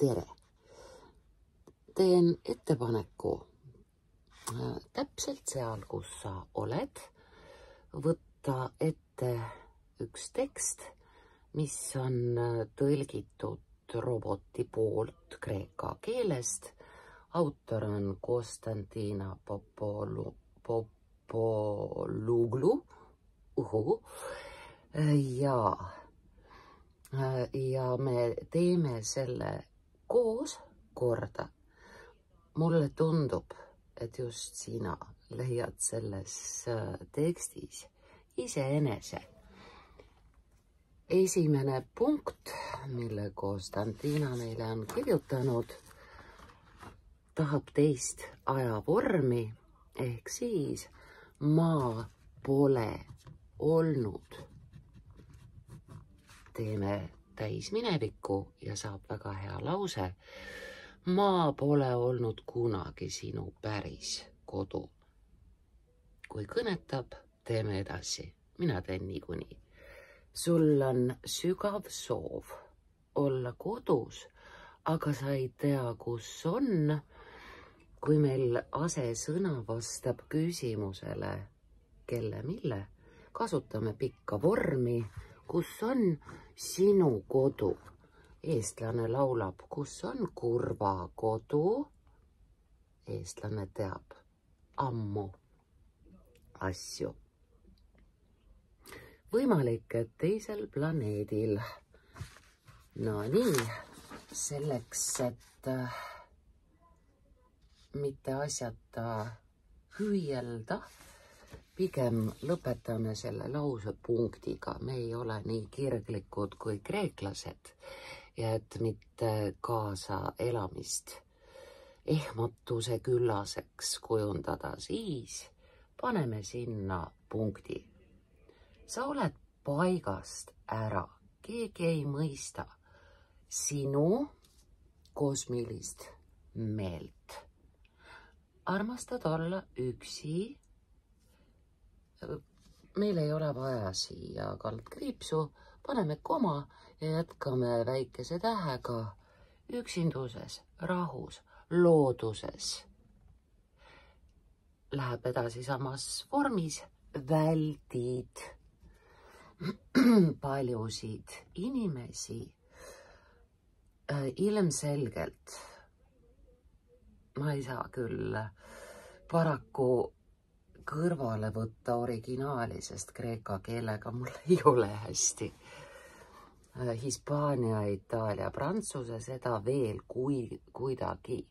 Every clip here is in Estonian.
tere! Teen ettepaneku täpselt seal, kus sa oled, võtta ette üks tekst, mis on tõlgitud roboti poolt kreeka keelest. Autor on Konstantina Popoluglu. Ja me teeme selle koos korda. Mulle tundub, et just sina leiad selles tekstis iseenese. Esimene punkt, mille Konstantina meile on kirjutanud, tahab teist ajavormi ehk siis ma pole olnud. Teeme täisminevikku ja saab väga hea lause. Ma pole olnud kunagi sinu päris kodu. Kui kõnetab, teeme edasi. Mina teen niikuinii. Sul on sügav soov olla kodus, aga sa ei tea, kus on. Kui meil asesõna vastab küsimusele, kelle mille, kasutame pikka vormi, kus on sinu kodu. Eestlane laulab, kus on kurva kodu. Eestlane teab ammu asju. Võimalik, et teisel planeedil. No nii, selleks, et mitte asjata hüüelda, pigem lõpetame selle lause punktiga. Me ei ole nii kirglikud kui kreeklased. Ja et mitte kaasa elamist ehmatuse küllaseks kujundada, siis paneme sinna punkti. Sa oled paigast ära, keegi ei mõista sinu kosmilist meelt. Armastad olla üksi. Meil ei ole vaja siia kaldkriipsu, paneme koma ja jätkame väikese tähega üksinduses, rahus, looduses. Läheb edasi samas vormis, väldid paljusid inimesi. Ilmselgelt ma ei saa küll paraku kõrvale võtta originaali, sest kreeka keelega mul ei ole hästi. Hispaania, Itaalia, Prantsuse, seda veel kuidagi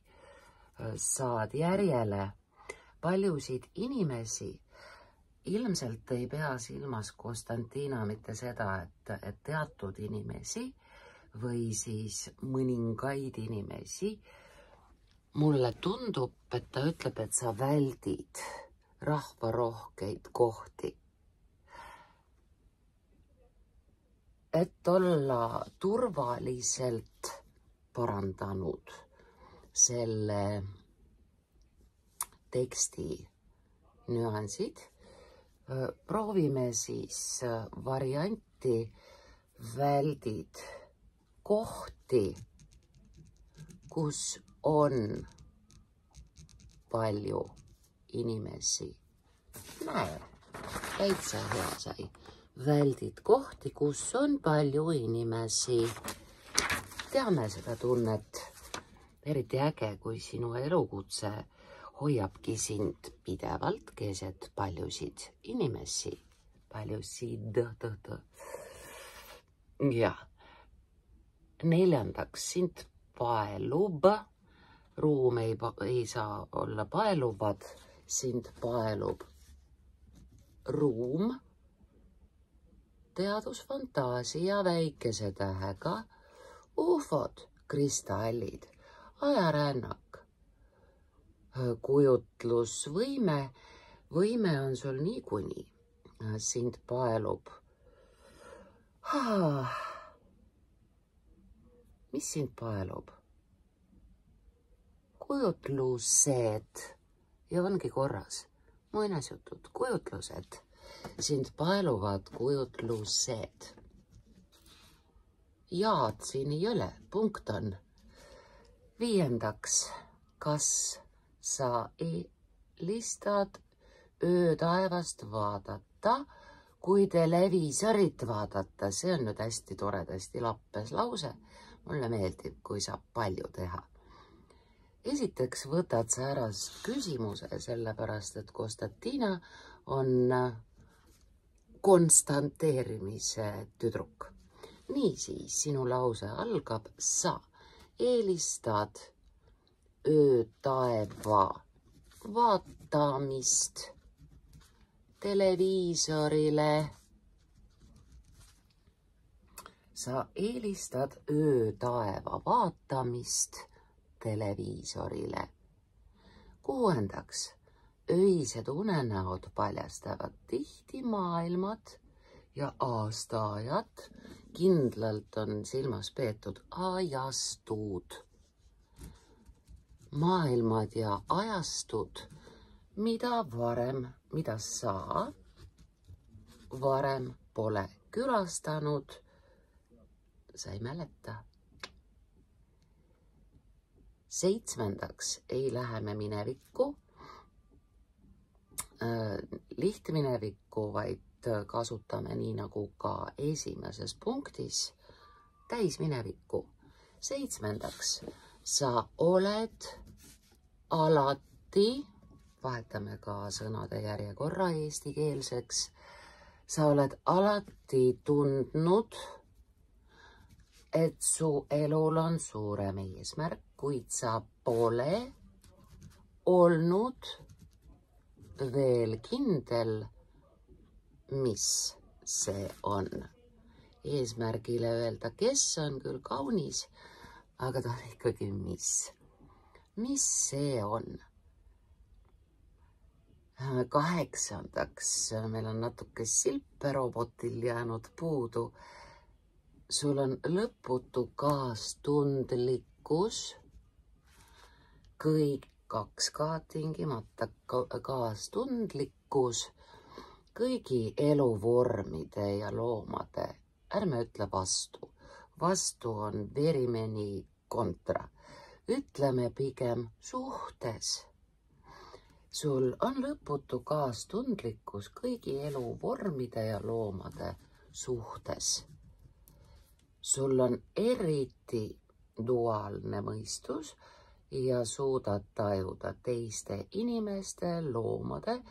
saad järjele. Paljusid inimesi, ilmselt ei pea silmas Konstantina mitte seda, et teatud inimesi või siis mõningaid inimesi. Mulle tundub, et ta ütleb, et sa väldid rahvarohkeid kohti. Et olla turvaliselt parandanud selle teksti nüansid, proovime siis varianti väldid kohti, kus on palju inimesi. Näe, täitsa hea sai. Väldid kohti, kus on palju inimesi. Teame seda tunnet. Eriti äge, kui sinu elukutse hoiabki sind pidevalt keset paljusid inimesi. Paljusid. Ja. Neljandaks, sind paelub. Ruum ei saa olla paeluvad. Sind paelub ruum. Teadusfantaasia väikese tähega, ufod, kristallid, ajarännak, kujutlusvõime, võime on sul niikuinii, sind paelub. Mis sind paelub? Kujutlused ja ongi korras, muinasjutud, kujutlused. Sind paeluvad kujutlused. Jaad siin ei ole, punkt on. 5. Kas sa eelistad öötaevast vaadata, kui televiisorit vaadata? See on nüüd hästi toredasti lappes lause. Mulle meeldib, kui saab palju teha. Esiteks võtad sa ära küsimuse, sellepärast et Konstantina on konstanteerimise tüdruk. Niisiis, sinu lause algab: sa eelistad öötaeva vaatamist televiisorile. Sa eelistad öötaeva vaatamist televiisorile. 6. Öised unenäod paljastavad tihti maailmad ja aastaajad. Kindlalt on silmas peetud ajastud. Maailmad ja ajastud, mida sa varem pole külastanud. Sa ei mäleta. 7. Ei lähe me minevikku, lihtminevikku, vaid kasutame nii nagu ka esimeses punktis täisminevikku. 7. Sa oled alati, vahetame ka sõnade järjekorra eestikeelseks, sa oled alati tundnud, et su elul on suurem eesmärk, kuid sa pole olnud veel kindel, mis see on. Eesmärgile öelda, kes on küll kaunis, aga ta on ikkagi mis. Mis see on? 8. Meil on natuke silpe robotil jäänud puudu. Sul on lõputu kaastundlikkus. Kõik 2 tingimata kaastundlikkus kõigi eluvormide ja loomade. Ärme ütle vastu. Vastu on verimeni kontra. Ütleme pigem suhtes. Sul on lõputu kaastundlikkus kõigi eluvormide ja loomade suhtes. Sul on eriti duaalne mõistus ja suudad tajuda teiste inimeste, loomade,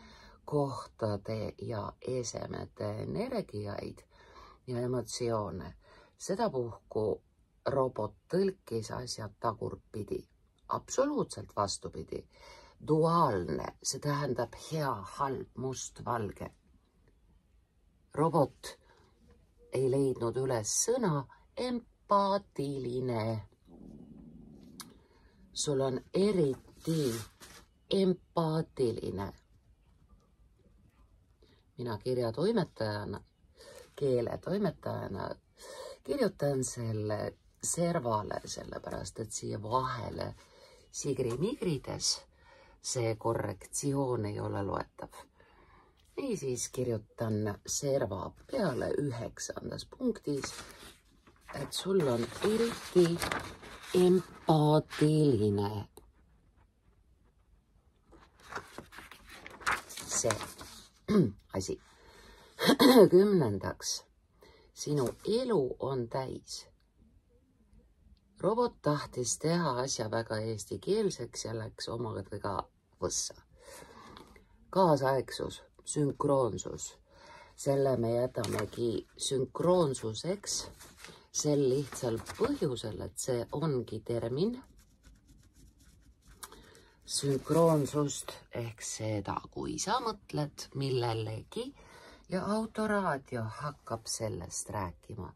kohtade ja esemete energiaid ja emotsioone. Sedapuhku robot tõlkis asjad tagurpidi, absoluutselt vastupidi. Duaalne, see tähendab hea, halb, must, valge. Robot ei leidnud üles sõna empaatiline. Sul on eriti empaatiline. Mina kirjatoimetajana, keeletoimetajana kirjutan selle servale, sellepärast et siia vahele sigrimigrides see korrektsioon ei ole loetav. Niisiis kirjutan serva peale 9. punktis, et sul on eriti empaatiline. See asi. 10. Sinu elu on täis. Robot tahtis teha asja väga eestikeelseks ja läks omadega võssa. Kaasaegsus, sünkroonsus. Selle me jätamegi sünkroonsuseks sel lihtsal põhjusel, et see ongi termin. Sünkroonsust ehk seda, kui sa mõtled millelegi ja autoraadio hakkab sellest rääkima.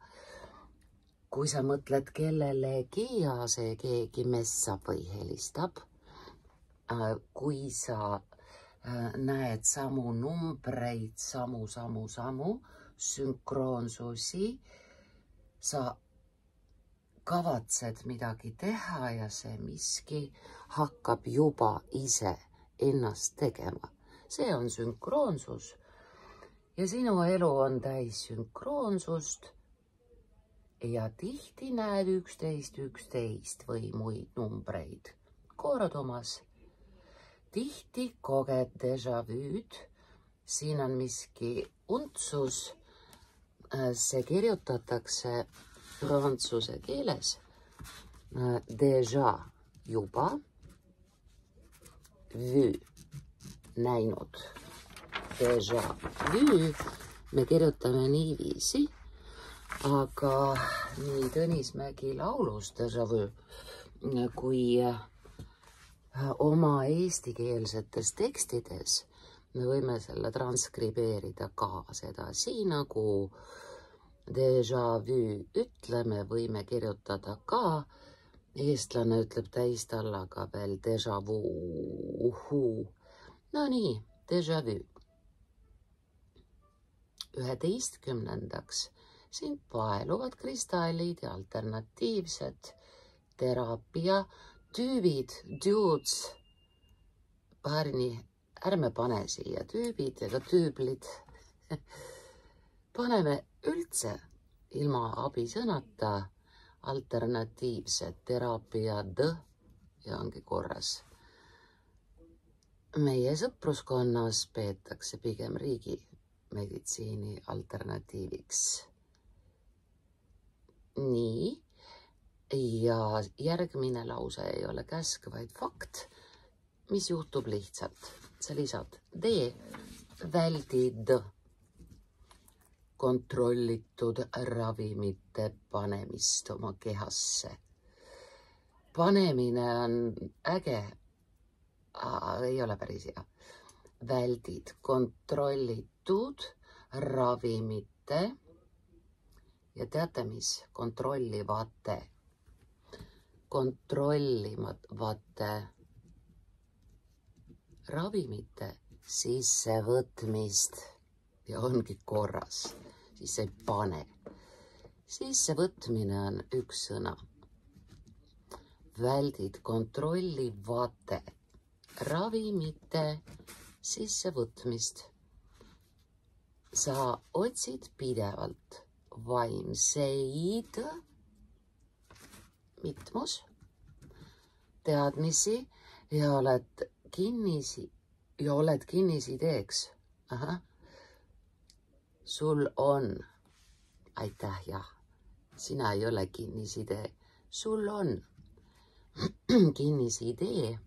Kui sa mõtled kellelegi ja see keegi messab või helistab, kui sa näed samu numbreid, samu sünkroonsusi, sa kavatsed midagi teha ja see miski hakkab juba ise ennast tegema. See on sünkroonsus ja sinu elu on täis sünkroonsust. ja tihti näed 11, 11 või muid numbreid kordumas. Tihti koged déjà vu'd, siin on miski untsus, see kirjutatakse prantsuse keeles déjà juba, vu näinud. Déjà vu me kirjutame niiviisi, aga nii Tõnis Mägi laulus déjà vu kui oma eestikeelsetes tekstides me võime selle transkribeerida ka sedasi, nagu déjà vu ütleme, võime kirjutada ka, eestlane ütleb täistallaga veel déjà vu, uhuu. No nii, déjà vu. 11. Siin paeluvad kristallid ja alternatiivsed teraapia tüübid, dudes, ärme pane siia tüübid ega tüüblid. Paneme üldse ilma abisõnata alternatiivsed teraapiad ja ongi korras. Meie sõpruskonnas peetakse pigem riigimeditsiini alternatiiviks. Nii, ja järgmine lause ei ole käsk, vaid fakt, mis juhtub lihtsalt. Sa lisad D, väldid kontrollitud ravimite panemist oma kehasse. Panemine on äge, ei ole päris hea. Väldid kontrollitud ravimite ja teate mis? Kontrollivate ravimite sissevõtmist ja ongi korras, siis ei pane. Sissevõtmine on üks sõna. Väldid kontrollivate ravimite sissevõtmist. Sa otsid pidevalt vaimseid mitmus teadmisi ja oled kinnisideeks. Sul on, aitäh, jah, sina ei ole kinnisidee, sul on kinnisidee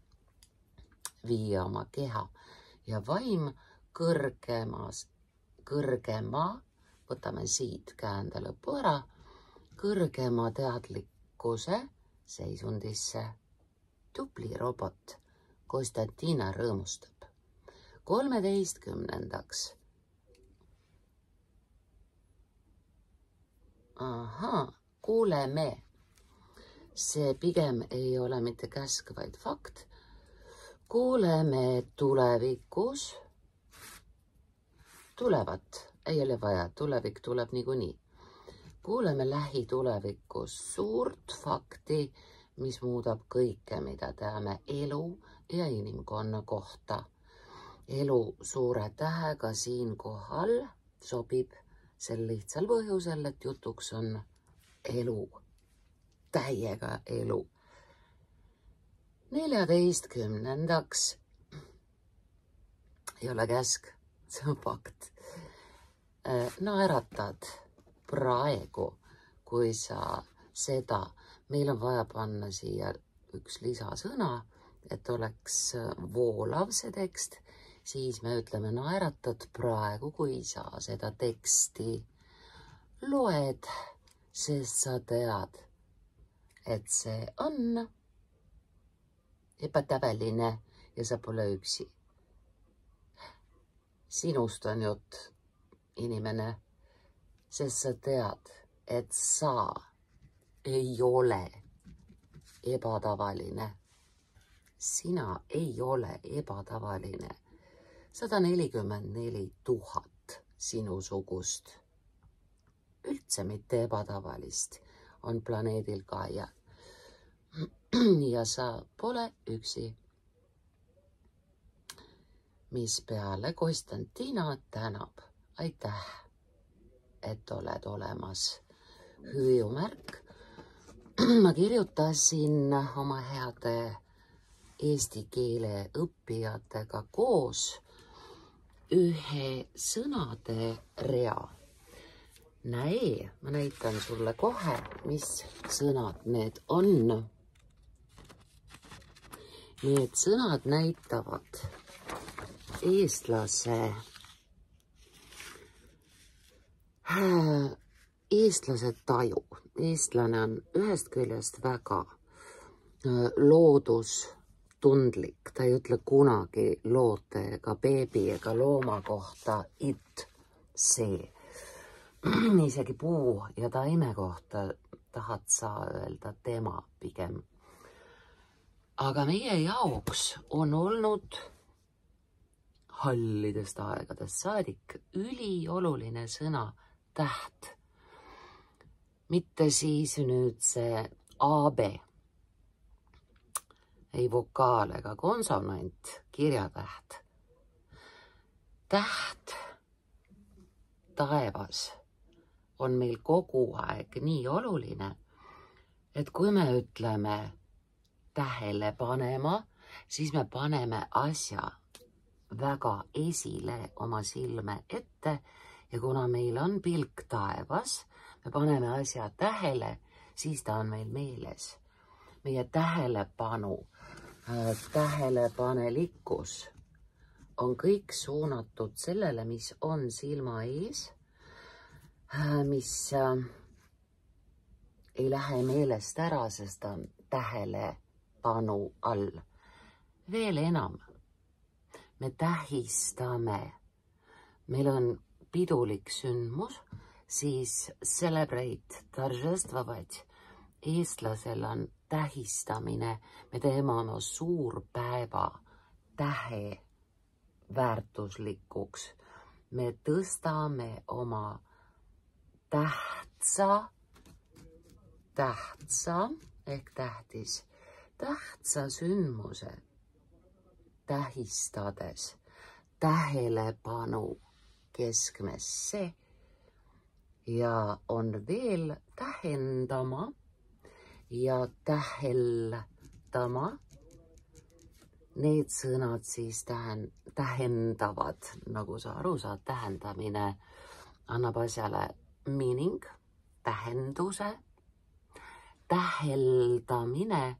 viia oma keha ja vaim kõrgema, võtame siit käände lõpu ära, kõrgema teadlikkuse seisundisse. Tubli robot, Konstantina rõõmustab. 13. Kuuleme. See pigem ei ole mitte käsk, vaid fakt. Kuuleme tulevikus tulevat, ei ole vaja, tulevik tuleb niikuinii. Kuuleme lähitulevikus suurt fakti, mis muudab kõike, mida teame elu ja inimkonna kohta. Elu suure tähega siinkohal sobib sel lihtsal põhjusel, et jutuks on elu, täiega elu. 14. Ei ole käsk, see on fakt. Naeratad praegu, kui sa seda, meil on vaja panna siia üks lisasõna, et oleks voolav see tekst, siis me ütleme naeratad praegu, kui sa seda teksti loed, sest sa tead, et see on epätäveline ja sa pole üksi. Sinust on jutt, inimene, sest sa tead, et sa ei ole ebatavaline. Sina ei ole ebatavaline. 144 000 sinusugust, üldse mitte ebatavalist, on planeedil Gaia. Ja sa pole üksi. Mis peale Konstantina tänab. Aitäh, et oled olemas. hüüumärk. Ma kirjutasin oma heade eesti keele õppijatega koos ühe sõnade rea. Näe, ma näitan sulle kohe, mis sõnad need on. Need sõnad näitavad eestlase taju. Eestlane on ühest küljest väga loodustundlik. Ta ei ütle kunagi loote ega beebi ega looma kohta it, see. Isegi puu ja taime kohta tahad sa öelda tema pigem. Aga meie jaoks on olnud hallidest aegadest saadik ülioluline sõna täht. Mitte siis nüüd see AB, ei vokaal ega konsonant, kirjatäht. Täht, taevas on meil kogu aeg nii oluline, et kui me ütleme tähele panema, siis me paneme asja väga esile oma silme ette ja kuna meil on pilk taevas, me paneme asja tähele, siis ta on meil meeles. Meie tähelepanu, tähelepanelikkus on kõik suunatud sellele, mis on silma ees, mis ei lähe meelest ära, sest ta on tähelepanu all. Veel enam, me tähistame. Meil on pidulik sündmus, siis celebrate, торжествовать. Eestlasel on tähistamine. Me teeme oma suurpäeva tähe väärtuslikuks. Me tõstame oma tähtsa ehk tähtis, tähtsa sündmuse tähistades tähelepanu keskmesse ja on veel tähendama ja täheldama. Need sõnad siis tähendavad, nagu sa aru saad, tähendamine annab asjale meaning, tähenduse. Täheldamine,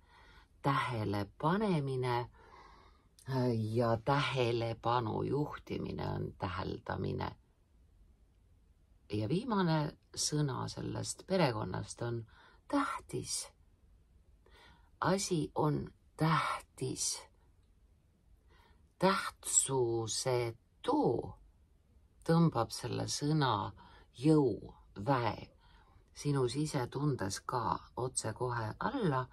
tähelepanemine ja tähelepanu juhtimine on täheldamine. Ja viimane sõna sellest perekonnast on tähtis. Asi on tähtis. Tähtsusetu tõmbab selle sõna jõu, väe sinu sisetundes ka otsekohe alla.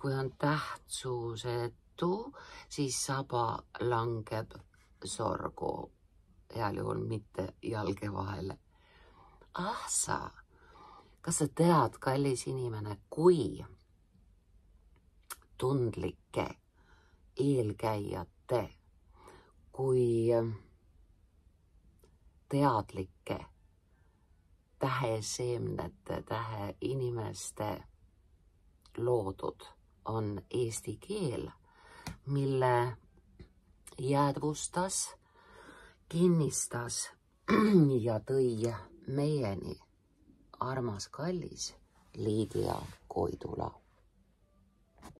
Kui on tähtsusetu, siis saba langeb sorgu, heal juhul mitte jalge vahele. Sa, kas sa tead, kallis inimene, kui tundlike eelkäijate, kui teadlike täheseemnete, täheinimeste loodud on eesti keel, mille jäädvustas, kinnistas ja tõi meieni armas kallis Liidia Koidula.